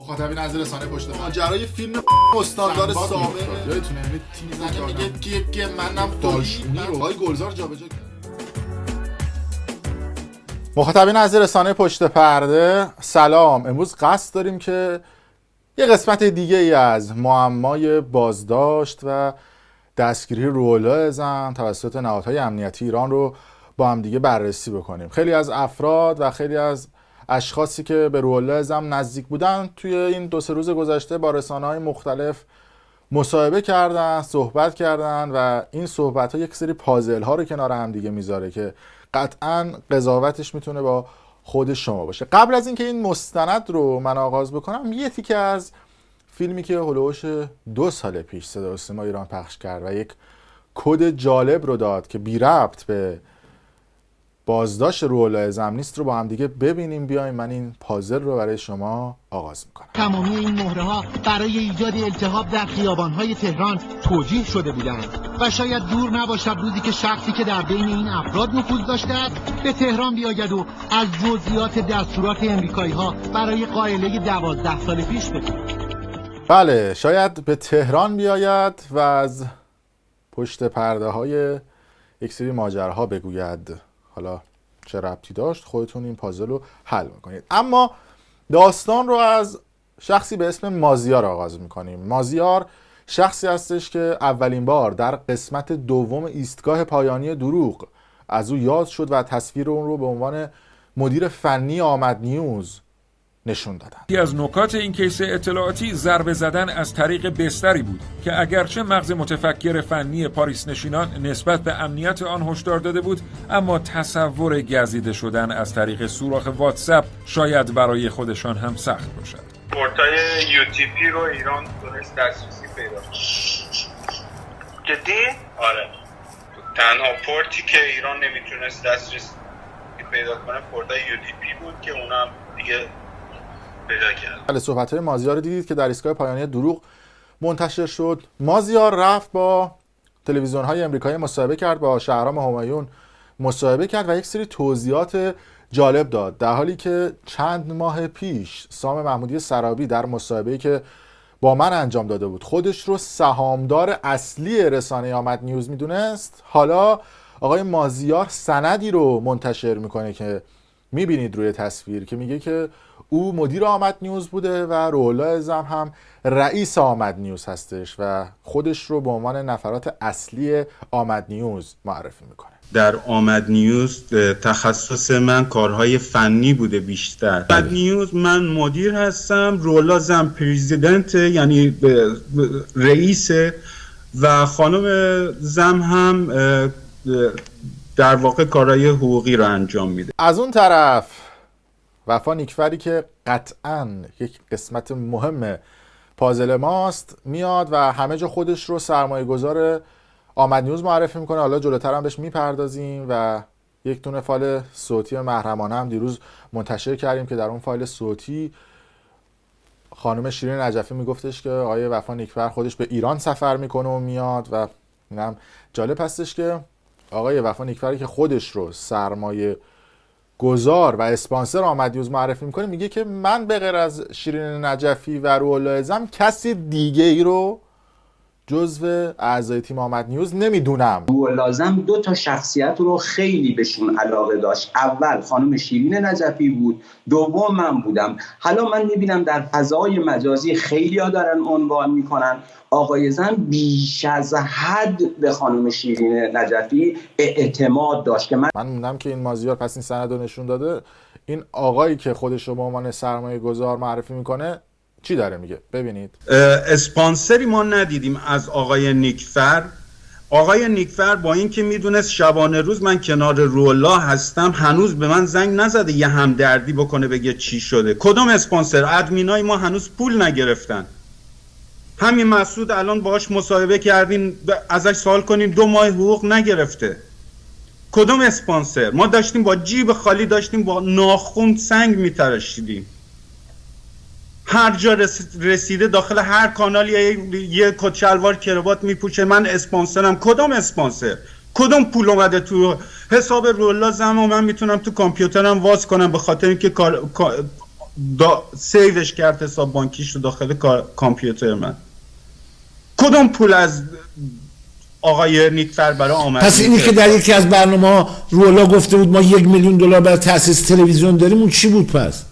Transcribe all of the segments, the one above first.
مخاطبین از رسانه پشت ماجرای فیلم استاندار سابق یادتونه تیم میگه که منم داشتونی رو وای گلزار جابجا کرد. مخاطبین از رسانه پشت پرده سلام. امروز قصد داریم که یه قسمت دیگه ای از معمای بازداشت و دستگیری روح‌الله اعظم توسط نهادهای امنیتی ایران رو با هم دیگه بررسی بکنیم. خیلی از افراد و خیلی از اشخاصی که به روح‌الله اعظم نزدیک بودن توی این 2-3 روز گذشته با رسانه‌های مختلف مصاحبه کردن، صحبت کردن و این صحبت‌ها یک سری پازل‌ها رو کنار هم دیگه میذاره که قطعاً قضاوتش میتونه با خود شما باشه. قبل از اینکه این مستند رو من آغاز بکنم، یه تیکه از فیلمی که هولوش 2 سال پیش صدا و سیما ایران پخش کرد و یک کد جالب رو داد که بی ربط به بازداشت روح‌الله اعظم نیست رو با هم دیگه ببینیم. بیایم من این پازل رو برای شما آغاز میکنم. تمامی این مهره‌ها برای ایجاد التهاب در خیابان‌های تهران توجیه شده بودند و شاید دور نباشد روزی که شخصی که در بین این افراد نفوذ داشته است به تهران بیاید و از جزئیات دستورات امریکایی‌ها برای قائله 12 سال پیش بگوید. بله، شاید به تهران بیاید و از پشت پرده های یک سری ماجراها بگوید. حالا چه ربطی داشت؟ خودتون این پازل رو حل میکنید. اما داستان رو از شخصی به اسم مازیار آغاز میکنیم. مازیار شخصی هستش که اولین بار در قسمت دوم ایستگاه پایانی دروغ از او یاد شد و تصویر اون رو به عنوان مدیر فنی آمد نیوز نشون دادن. یکی از نکات این کیس اطلاعاتی ضربه زدن از طریق بستری بود که اگرچه مغز متفکر فنی پاریس نشینان نسبت به امنیت آن هشدار داده بود، اما تصور گزیده شدن از طریق سوراخ واتساپ شاید برای خودشان هم سخت باشد. پورتای UTP رو ایران تونست دسترسی پیدا کنه. جدی؟ آره. تنها پورتی که ایران نمیتونست دسترسی پیدا کنه پورتای UTP بود که اونم دیگه پیدا کرد. بله، صحبت‌های مازیار رو دیدید که در ایستگاه پایانی دروغ منتشر شد. مازیار رفت با تلویزیون‌های آمریکایی مصاحبه کرد، با شهرام همایون مصاحبه کرد و یک سری توضیحات جالب داد، در حالی که چند ماه پیش سام محمودی سرابی در مصاحبه‌ای که با من انجام داده بود خودش رو سهامدار اصلی رسانه آمد نیوز میدونست. حالا آقای مازیار سندی رو منتشر میکنه که میبینید روی تصویر که میگه که او مدیر آمد نیوز بوده و روح‌الله اعظم هم رئیس آمد نیوز هستش و خودش رو به عنوان نفرات اصلی آمد نیوز معرفی میکنه. در آمد نیوز تخصص من کارهای فنی بوده بیشتر. آمد نیوز من مدیر هستم، روح‌الله اعظم پرزیدنت یعنی رئیس و خانم زم هم در واقع کارهای حقوقی رو انجام میده. از اون طرف وفا نیکفری که قطعاً یک قسمت مهم پازل ماست میاد و همه جا خودش رو سرمایه گذار آمد نیوز معرفی میکنه. حالا جلوتر هم بهش میپردازیم و یک دونه فایل صوتی محرمانه هم دیروز منتشر کردیم که در اون فایل صوتی خانم شیرین نجفی میگفتش که آقای وفا نیکفر خودش به ایران سفر میکنه و میاد و اینم جالب هستش که آقای وفا نیکفری که خودش رو سرمایه گذار و اسپانسر آمد نیوز معرفی میکنه میگه که من به غیر از شیرین نجفی و روح‌الله اعظم کسی دیگه ای رو جزو اعضای تیم آمد نیوز نمیدونم. روح‌الله اعظم 2 شخصیت رو خیلی بهشون علاقه داشت. اول خانم شیرین نجفی بود، دوم من بودم. حالا من میبینم در فضای مجازی خیلی‌ها دارن عنوان میکنن آقای اعظم بیش از حد به خانم شیرین نجفی اعتماد داشت که من موندم که این مازیار پس این سند رو نشون داده. این آقایی که خودش رو به عنوان سرمایه گذار معرفی میکنه چی داره میگه؟ ببینید. اسپانسری ما ندیدیم از آقای نیکفر. آقای نیکفر با اینکه میدونست شبانه روز من کنار روح‌الله هستم هنوز به من زنگ نزده یه همدردی بکنه بگه چی شده. کدوم اسپانسر؟ ادمینای ما هنوز پول نگرفتن. همین مسعود الان باهاش مصاحبه کردیم ازش سوال کنیم 2 ماه حقوق نگرفته. کدوم اسپانسر؟ ما داشتیم با جیب خالی داشتیم با ناخن سنگ میتراشیدیم. هر جا رسیده داخل هر کانال یه کت شلوار کراوات میپوشه من اسپانسرم. کدوم اسپانسر؟ کدوم پول اومده تو حساب روح‌الله اعظم و من میتونم تو کامپیوترم واز کنم به خاطر اینکه سیوش کرد حساب بانکیش رو داخل کامپیوتر من. کدوم پول از آقای نیکفر برای آمدنی؟ پس اینی که در یکی از برنامه رولا گفته بود ما $1,000,000 برای تأسیس تلویزیون داریم، اون چی بود پس؟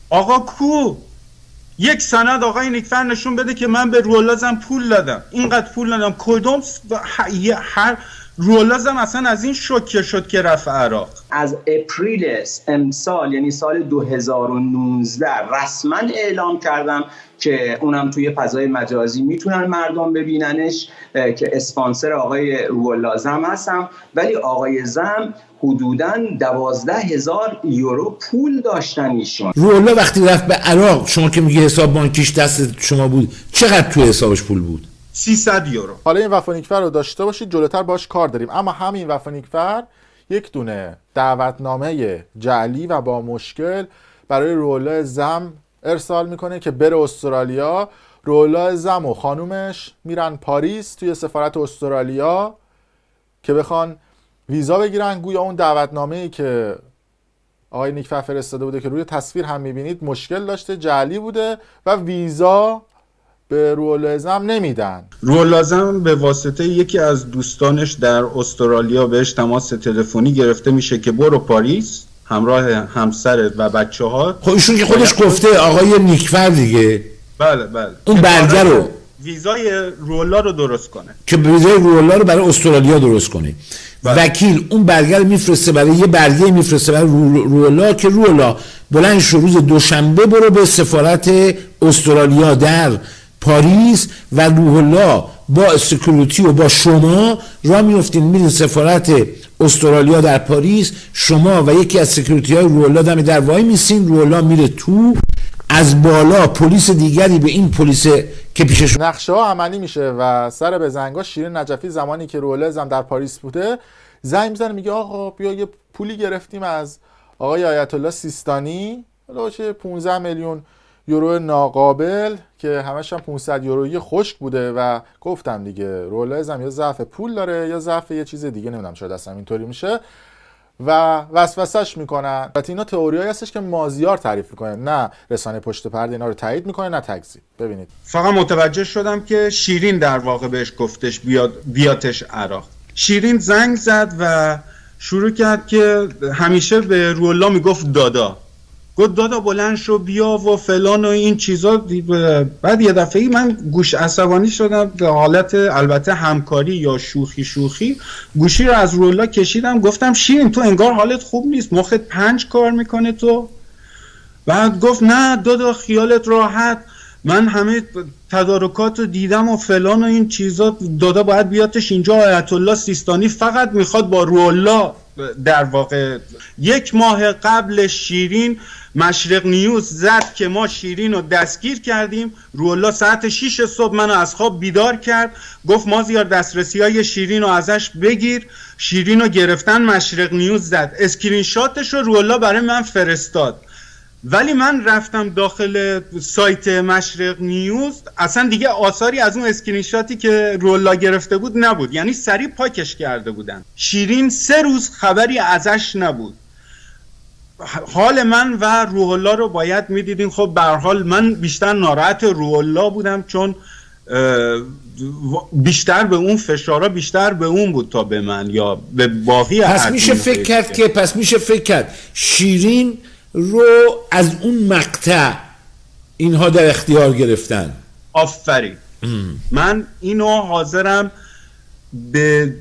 آقا کو؟ یک سند آقای نیکفر نشون بده که من به رولازم پول دادم، اینقدر پول دادم. کدوم هر رولازم اصلا از این شوکه شد که رفت عراق. از اپریل امسال یعنی سال 2019 رسما اعلام کردم که اونم توی فضای مجازی میتونن مردم ببیننش که اسپانسر آقای رولا زم هستم، ولی آقای زم حدوداً 12,000 یورو پول داشتن ایشون. رولا وقتی رفت به عراق، شما که میگه حساب بانکیش دست شما بود، چقدر تو حسابش پول بود؟ 300 یورو. حالا این وفا نیکفر رو داشته باشید، جلوتر باش کار داریم. اما همین وفا نیکفر یک دونه دعوتنامه جعلی و با مشکل برای رولا زم ارسال میکنه که بره استرالیا. رولا زم و خانومش میرن پاریس توی سفارت استرالیا که بخوان ویزا بگیرن. گویا اون دعوتنامه‌ای که آقای نیکفر فرستاده بوده که روی تصویر هم میبینید مشکل داشته، جعلی بوده و ویزا به رولا زم نمیدن. رولا زم به واسطه یکی از دوستانش در استرالیا بهش تماس تلفنی گرفته میشه که برو پاریس همراه همسرت و بچه‌ها. خب ایشون که خودش گفته آقای نیکفر دیگه. بله. اون برگه رو، ویزای رولا رو درست کنه، که ویزای رولا رو برای استرالیا درست کنه. بله. وکیل اون برگه رو میفرسته برای یه برگه میفرسته برای رولا که رولا بلند شو روز دوشنبه برو به سفارت استرالیا در پاریس و رولا با سکیوریتی و با شما راه میافتین میرین سفارت استرالیا در پاریس. شما و یکی از سکیوریتی های رولا دم در وای میسین، رولا میره تو، از بالا پلیس دیگری به این پلیس که پیشش نقشه ها عملی میشه و سر به زنگا شیرین نجفی زمانی که رولا زم در پاریس بوده زنگ میزنه، میگه آقا بیا یه پولی گرفتیم از آقای آیت الله سیستانی، باشه 15 میلیون یورو ناقابل که همش هم 500 یورویی خشک بوده. و گفتم دیگه رولا زم یا ضعف پول داره یا ضعف یه چیز دیگه، نمیدونم شاید اصلا اینطوری میشه و وسوسش میکنن. البته اینا تئوریایی هستش که مازیار تعریف میکنه، نه رسانه پشت پرده اینا رو تایید میکنه نه تکذیب. ببینید فقط متوجه شدم که شیرین در واقع بهش گفتش بیاتش عراق. شیرین زنگ زد و شروع کرد که همیشه به رولا میگفت دادا، گفت دادا بلند شو بیا و فلان و این چیزا. بعد یه دفعه من گوش عصبانی شدم، به حالت البته همکاری یا شوخی گوشی رو از رولا کشیدم، گفتم شیرین تو انگار حالت خوب نیست، مخت 5 کار میکنه تو. بعد گفت نه دادا خیالت راحت، من همه تدارکات رو دیدم و فلان و این چیزا، دادا باید بیاتش اینجا، آیت الله سیستانی فقط میخواد با رولا. در واقع 1 ماه قبل شیرین مشرق نیوز زد که ما شیرین رو دستگیر کردیم. رولا ساعت 6 صبح منو از خواب بیدار کرد، گفت مازیار دسترسی های شیرین رو ازش بگیر. شیرین رو گرفتن، مشرق نیوز زد، اسکرین شاتش رو رولا برای من فرستاد. ولی من رفتم داخل سایت مشرق نیوز، اصلا دیگه آثاری از اون اسکرین شاتی که رولا گرفته بود نبود، یعنی سریع پاکش کرده بودن. شیرین 3 روز خبری ازش نبود. حال من و روح‌الله رو باید میدیدین. خب به هر حال من بیشتر ناراحت روح‌الله بودم، چون بیشتر به اون فشارا بیشتر به اون بود تا به من یا به باقی. پس میشه فکر کرد شیرین رو از اون مقطع اینها در اختیار گرفتن. آفرین. من اینو حاضرم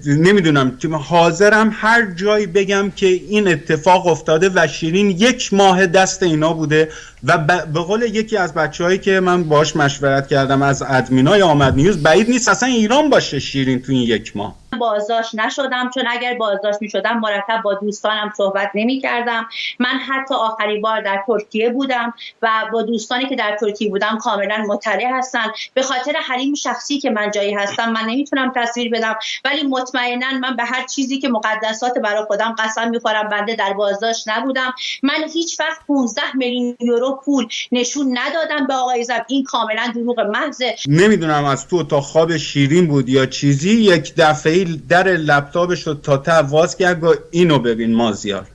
نمیدونم حاضرم هر جایی بگم که این اتفاق افتاده و شیرین 1 ماه دست اینا بوده و به قول یکی از بچه‌هایی که من باهاش مشورت کردم از ادمینای آمد نیوز، بعید نیست اصلا ایران باشه شیرین تو این 1 ماه. بازداشت نشدم، چون اگر بازداشت میشدم مرتب با دوستانم صحبت نمی کردم. من حتی آخرین بار در ترکیه بودم و با دوستانی که در ترکیه بودم کاملا مطلع هستن. به خاطر حریم شخصی که من جایی هستم من نمیتونم تصویر بدم، ولی مطمئنا من به هر چیزی که مقدسات برای خودم قسم میخورم بنده در بازداشت نبودم. من هیچ وقت 15 میلیون یورو پول نشون ندادم به آقای زم. این کاملا دروغ محضه. نمیدونم از تو اتاق خواب شیرین بود یا چیزی، یک دفعه در لپتاپش رو تا واز کرد، اینو ببین مازیار،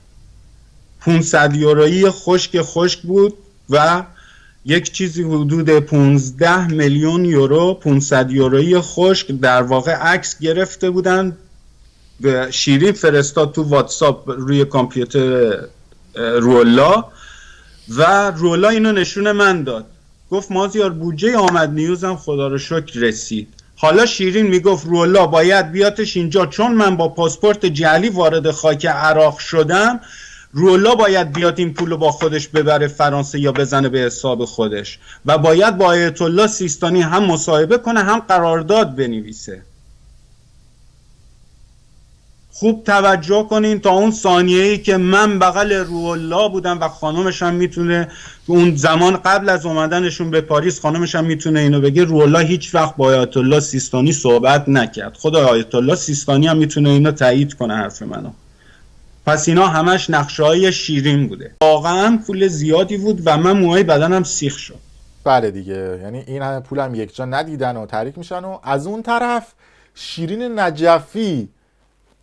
500 یورویی خشک بود و یک چیزی حدود 15 میلیون یورو 500 یورویی خشک در واقع عکس گرفته بودن. شیرین فرستاد تو واتساپ روی کامپیوتر رولا و رولا اینو نشون من داد، گفت مازیار بودجه آمد نیوزم خدا رو شکر رسید. حالا شیرین میگفت رولا باید بیاتش اینجا، چون من با پاسپورت جعلی وارد خاک عراق شدم، رولا باید بیاد این پولو با خودش ببره فرانسه یا بزنه به حساب خودش و باید با آیت الله سیستانی هم مصاحبه کنه هم قرارداد بنویسه. خوب توجه کنین تا اون ثانیه‌ای که من بغل رولا بودم و خانومش هم میتونه اون زمان قبل از اومدنشون به پاریس، خانومش هم میتونه اینو بگه، رولا هیچ وقت با آیت الله سیستانی صحبت نکرد. خود آیت الله سیستانی هم میتونه اینو تایید کنه حرف منو. پس اینا همش نقشه‌های شیرین بوده. واقعا پول زیادی بود و من موهای بدنم سیخ شد. بله دیگه، یعنی این همه پولم یک جا ندیدن و تحریک میشن. و از اون طرف شیرین نجفی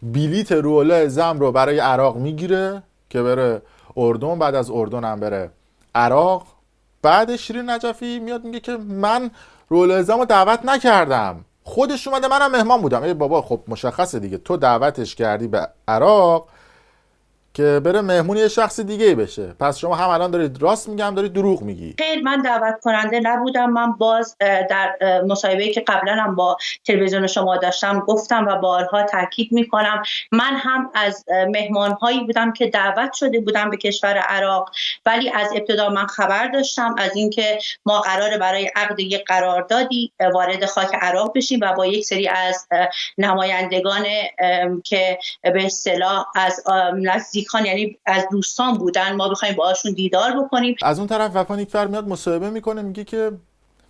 بلیت رولا زم رو برای عراق میگیره که بره اردن، بعد از اردن هم بره عراق. بعد شیرین نجفی میاد میگه که من رولا زم رو دعوت نکردم، خودش اومده، منم مهمان بودم. ای بابا خب مشخصه دیگه، تو دعوتش کردی به عراق که بره مهمون یه شخص دیگه بشه، پس شما هم الان دارید راست میگم دارید دروغ میگی. خیر، من دعوت کننده نبودم. من باز در مصاحبه‌ای که قبلا هم با تلویزیون شما داشتم گفتم و بارها تاکید میکنم، من هم از مهمانهایی بودم که دعوت شده بودم به کشور عراق، ولی از ابتدا من خبر داشتم از اینکه ما قراره برای عقد یک قراردادی وارد خاک عراق بشیم و با یک سری از نمایندگان که به اصطلاح از نزدیکان، یعنی از دوستان بودن، ما بخوایم باهاشون دیدار بکنیم. از اون طرف وفا نیکفر میاد مصاحبه میکنه، میگه که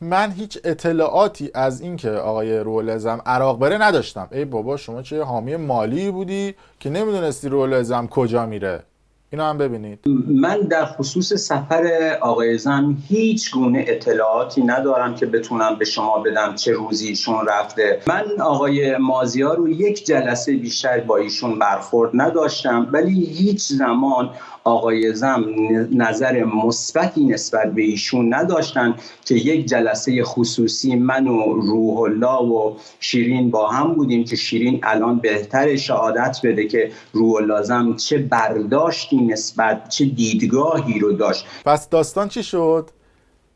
من هیچ اطلاعاتی از اینکه آقای روح‌الله زم عراق بره نداشتم. ای بابا شما چه حامی مالی بودی که نمیدونستی روح‌الله زم کجا میره؟ اینا هم ببینید. من در خصوص سفر آقای زم هیچ گونه اطلاعاتی ندارم که بتونم به شما بدم چه روزی ایشون رفته. من آقای مازیار رو یک جلسه بیشتر با ایشون برخورد نداشتم، ولی هیچ زمان آقای زم نظر مثبتی نسبت به ایشون نداشتن که یک جلسه خصوصی من و روح الله و شیرین با هم بودیم که شیرین الان بهتر شهادت بده که روح الله زم چه برداشتی نسبت، چه دیدگاهی رو داشت. پس داستان چی شد؟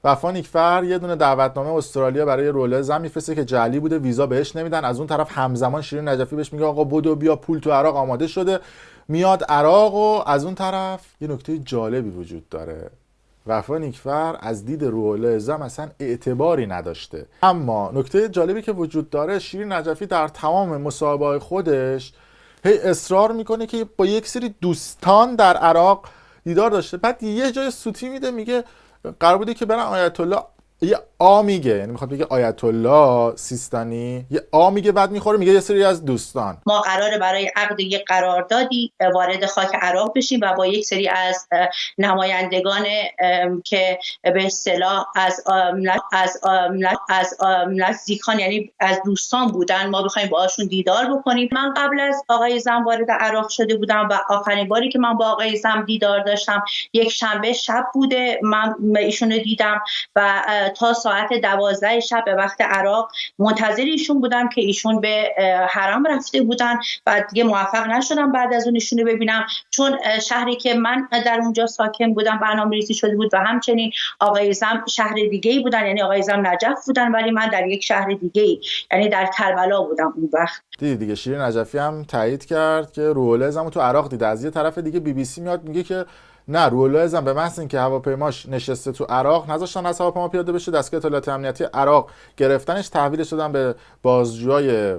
وفا نیکفر یه دونه دعوتنامه استرالیا برای روح‌الله زم میفرسته که جعلی بوده، ویزا بهش نمیدن. از اون طرف همزمان شیرین نجفی بهش میگه آقا بدو بیا، پول تو عراق آماده شده. میاد عراق و از اون طرف یه نکته جالبی وجود داره. وفا نیکفر از دید روح‌الله زم اصلا اعتباری نداشته، اما نکته جالبی که وجود داره، شیرین نجفی در تمام مصاحبه‌های خودش هی اصرار میکنه که با یک سری دوستان در عراق دیدار داشته. بعد یه جای سوتی میده، میگه قرار بوده که برن آیت الله، یه آ میگه، یعنی میخواد بگه آیت الله سیستانی، یه آ میگه بعد میخوره میگه یه سری از دوستان. ما قراره برای عقد یک قراردادی وارد خاک عراق بشیم و با یک سری از نمایندگان که به اصطلاح از نزدیکان، یعنی از دوستان بودن، ما بخوایم باهاشون دیدار بکنیم. من قبل از آقای زم وارد عراق شده بودم و آخرین باری که من با آقای زم دیدار داشتم یک شنبه شب بوده، من ایشون رو دیدم و تا ساعت 12 شب به وقت عراق منتظر ایشون بودم که ایشون به حرم رفته بودن و دیگه موفق نشدم بعد از اون ایشون رو ببینم، چون شهری که من در اونجا ساکن بودم برنامه‌ریزی شده بود و همچنین آقای زم شهر دیگه‌ای بودن، یعنی آقای زم نجف بودن ولی من در یک شهر دیگه‌ای، یعنی در کربلا بودم اون وقت. دیگه شیرین نجفی هم تایید کرد که روح‌الله زم تو عراق دیده. از یه طرف دیگه BBC میاد میگه که نه، روح‌الله زم به محض اینکه هواپیماش نشسته تو عراق نذاشتن از هواپیما پیاده بشه، دستگاه اطلاعات امنیتی عراق گرفتنش، تحویلش دادن به بازجوهای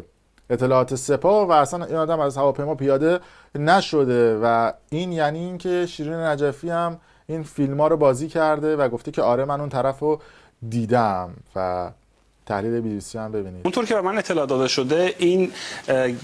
اطلاعات سپاه و اصلا این آدم از هواپیما پیاده نشده. و این یعنی اینکه شیرین نجفی هم این فیلم‌ها رو بازی کرده و گفته که آره من اون طرفو دیدم. و تحلیل BBC هم ببینید. اونطور که به من اطلاع داده شده این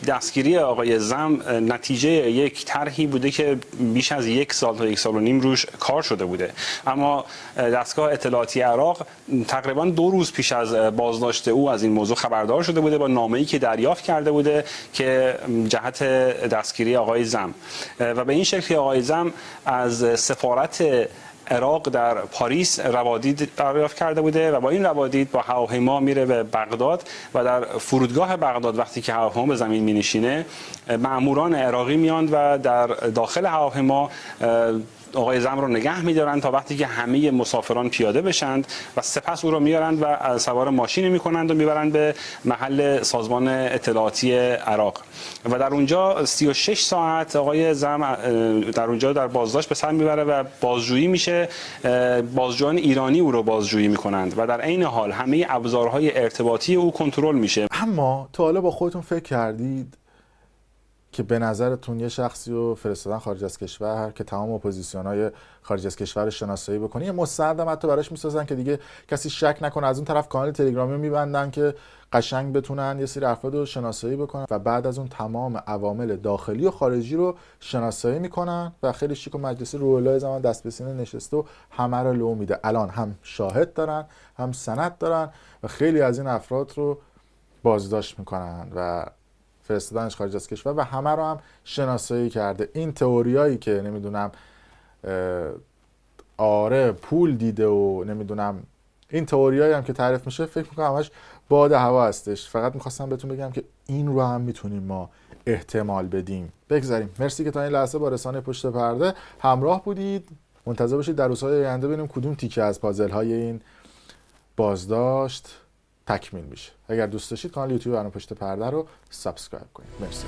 دستگیری آقای زم نتیجه یک طرحی بوده که بیش از 1 سال تا 1.5 سال روش کار شده بوده، اما دستگاه اطلاعاتی عراق تقریبا 2 روز پیش از بازداشت او از این موضوع خبردار شده بوده با نامه‌ای که دریافت کرده بوده که جهت دستگیری آقای زم، و به این شکل آقای زم از سفارت عراق در پاریس روادید دریافت کرده بوده و با این روادید با هواپیما میره به بغداد و در فرودگاه بغداد وقتی که هواپیما به زمین می‌نشینه مأموران عراقی میان و در داخل هواپیما آقای زم رو نگه می‌دارن تا وقتی که همه مسافران پیاده بشند و سپس او رو میارند و سوار ماشین میکنند و میبرند به محل سازمان اطلاعاتی عراق و در اونجا 36 ساعت آقای زم در اونجا در بازداشت به سر میبره و بازجویی میشه. بازجویان ایرانی او رو بازجویی میکنند و در عین حال همه ابزارهای ارتباطی او کنترل میشه. اما تا حالا با خودتون فکر کردید که به نظرتون یه شخصی رو فرستادن خارج از کشور که تمام اپوزیسیون‌های خارج از کشور رو شناسایی بکنه، یه مستند هم حتی براش میسازن که دیگه کسی شک نکنه، از اون طرف کانال تلگرامی رو میبندن که قشنگ بتونن یه سری افراد رو شناسایی بکنن و بعد از اون تمام عوامل داخلی و خارجی رو شناسایی میکنن و خیلی شیک و مجلسی روح‌الله زمان دست به سینه نشسته و همه رو لو میده. الان هم شاهد دارن هم سند دارن و خیلی از این افراد رو بازداشت میکنن و فرستادنش خارج از کشور و همه رو هم شناسایی کرده. این تئوریایی که نمیدونم آره پول دیده و نمیدونم این تئوریایی هم که تعریف میشه فکر میکنم همش باد هوا هستش. فقط میخواستم بهتون بگم که این رو هم میتونیم ما احتمال بدیم. بگذاریم. مرسی که تا این لحظه با رسانه پشت پرده همراه بودید. منتظر باشید در روزهای آینده ببینیم کدوم تیکه از پازل های این بازداشت تکمیل میشه. اگر دوست داشتید کانال یوتیوب برنامه پشت پرده رو سابسکرایب کنید. مرسی.